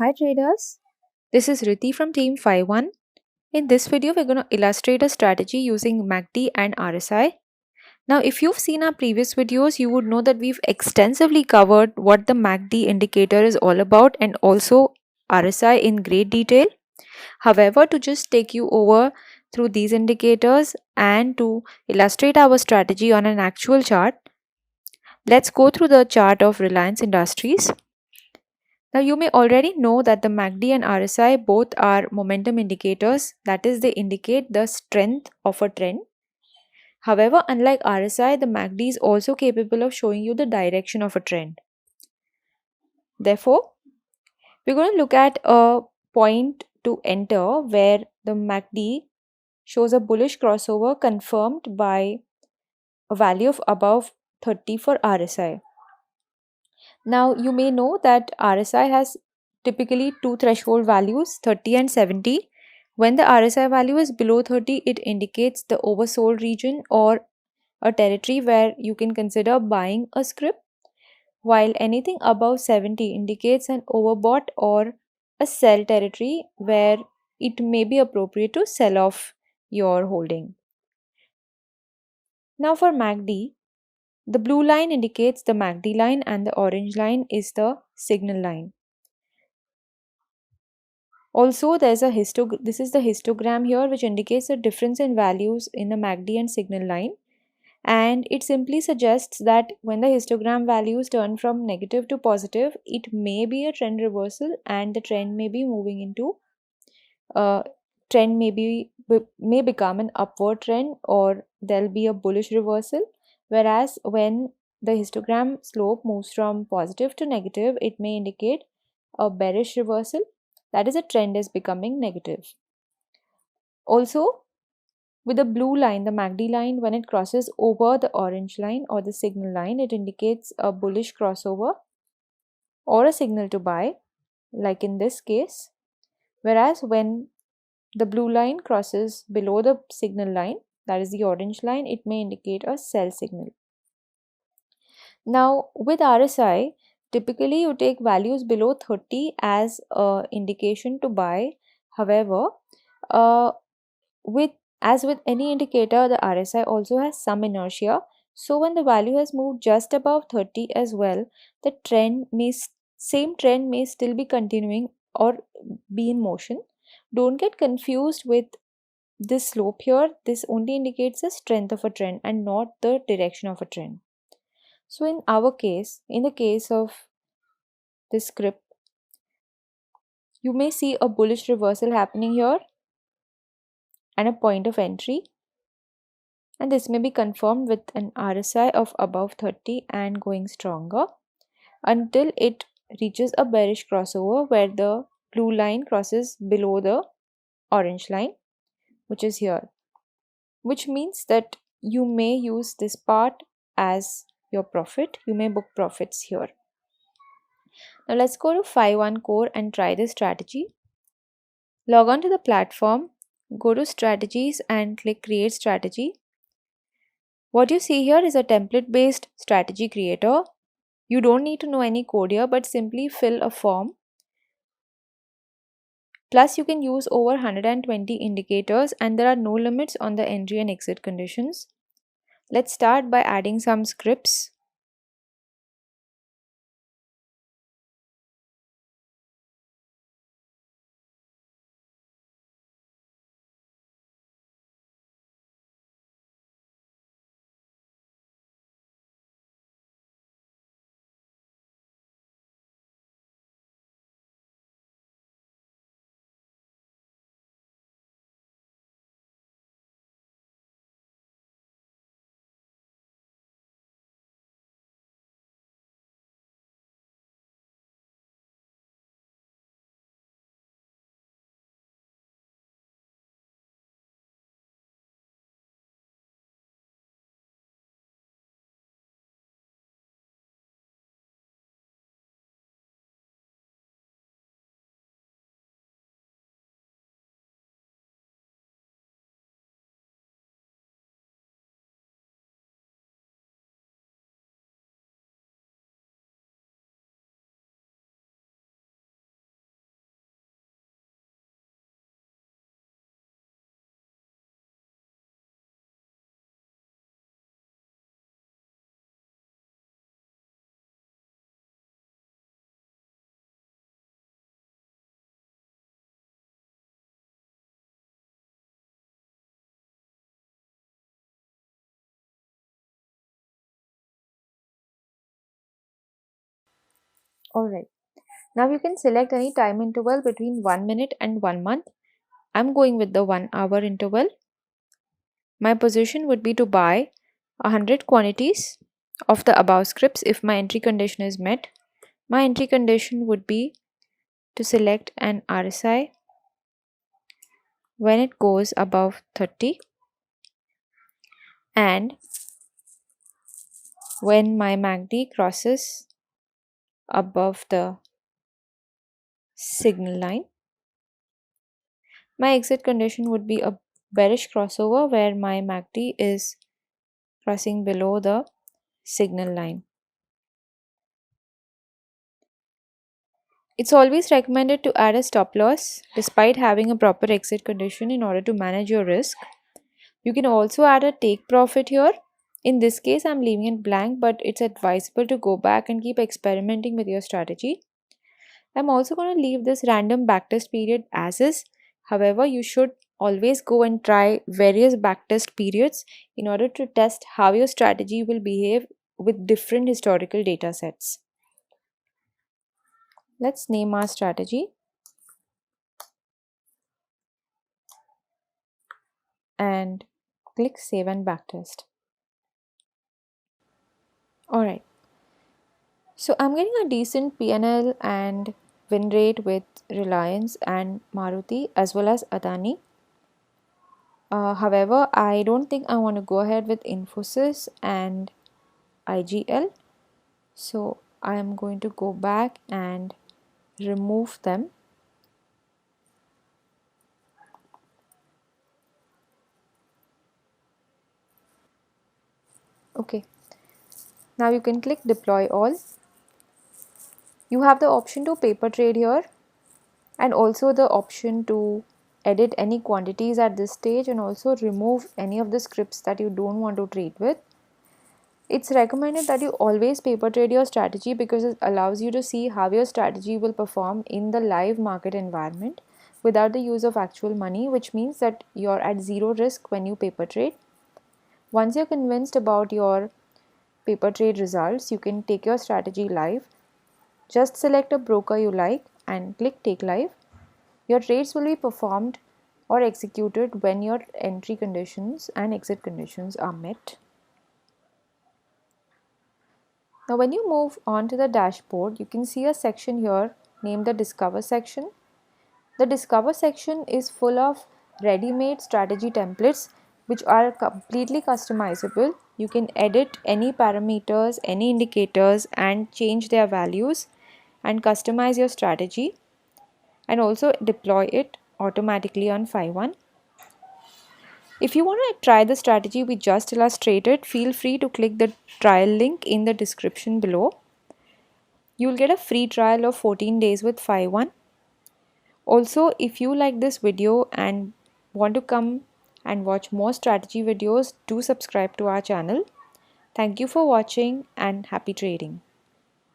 Hi traders, this is Riti from Team Phi 1. In this video, we're going to illustrate a strategy using MACD and RSI. Now, if you've seen our previous videos, you would know that we've extensively covered what the MACD indicator is all about and also RSI in great detail. However, to just take you over through these indicators and to illustrate our strategy on an actual chart, let's go through the chart of Reliance Industries. Now you may already know that the MACD and RSI both are momentum indicators, that is, they indicate the strength of a trend. However, unlike RSI, the MACD is also capable of showing you the direction of a trend. Therefore, we're going to look at a point to enter where the MACD shows a bullish crossover confirmed by a value of above 30 for RSI. Now, you may know that RSI has typically two threshold values, 30 and 70. When the RSI value is below 30, it indicates the oversold region or a territory where you can consider buying a script, while anything above 70 indicates an overbought or a sell territory where it may be appropriate to sell off your holding. Now for MACD, the blue line indicates the MACD line and the orange line is the signal line. Also, this is the histogram here, which indicates the difference in values in the MACD and signal line. And it simply suggests that when the histogram values turn from negative to positive, it may be a trend reversal and the trend may be moving into trend may become an upward trend, or there'll be a bullish reversal. Whereas when the histogram slope moves from positive to negative, it may indicate a bearish reversal, that is, a trend is becoming negative. Also, with the blue line, the MACD line, when it crosses over the orange line or the signal line, it indicates a bullish crossover or a signal to buy, like in this case. Whereas when the blue line crosses below the signal line, that is the orange line, it may indicate a sell signal. Now with RSI, typically you take values below 30 as an indication to buy. However, as with any indicator, the RSI also has some inertia. So when the value has moved just above 30 as well, the same trend may still be continuing or be in motion. Don't get confused with this slope here. This only indicates the strength of a trend and not the direction of a trend. So in our case, in the case of this script, you may see a bullish reversal happening here and a point of entry, and this may be confirmed with an RSI of above 30 and going stronger until it reaches a bearish crossover where the blue line crosses below the orange line, which is here, which means that you may use this part as your profit. You may book profits here. Now let's go to Phi 1 core and try this strategy. Log on to the platform, go to strategies and click create strategy. What you see here is a template based strategy creator. You don't need to know any code here, but simply fill a form. Plus you can use over 120 indicators and there are no limits on the entry and exit conditions. Let's start by adding some scripts. Alright. Now you can select any time interval between 1 minute and 1 month. I'm going with the 1 hour interval. My position would be to buy 100 quantities of the above scripts if my entry condition is met. My entry condition would be to select an RSI when it goes above 30 and when my MACD crosses above the signal line. My exit condition would be a bearish crossover where my MACD is crossing below the signal line. It's always recommended to add a stop loss despite having a proper exit condition in order to manage your risk. You can also add a take profit here. In this case, I'm leaving it blank, but it's advisable to go back and keep experimenting with your strategy. I'm also going to leave this random backtest period as is. However, you should always go and try various backtest periods in order to test how your strategy will behave with different historical data sets. Let's name our strategy and click Save and Backtest. Alright, so I'm getting a decent PNL and win rate with Reliance and Maruti as well as Adani. However, I don't think I want to go ahead with Infosys and IGL. So I am going to go back and remove them. Okay. Now you can click deploy all. You have the option to paper trade here and also the option to edit any quantities at this stage and also remove any of the scripts that you don't want to trade with. It's recommended that you always paper trade your strategy because it allows you to see how your strategy will perform in the live market environment without the use of actual money, which means that you're at zero risk when you paper trade. Once you're convinced about your paper trade results, you can take your strategy live. Just select a broker you like and click take live. Your trades will be performed or executed when your entry conditions and exit conditions are met. Now when you move on to the dashboard, you can see a section here named the Discover section. The Discover section is full of ready-made strategy templates which are completely customizable. You can edit any parameters, any indicators and change their values and customize your strategy and also deploy it automatically on PHI. If you want to try the strategy we just illustrated, feel free to click the trial link in the description below. You'll get a free trial of 14 days with PHI. Also, if you like this video and want to come and watch more strategy videos, do subscribe to our channel. Thank you for watching and happy trading.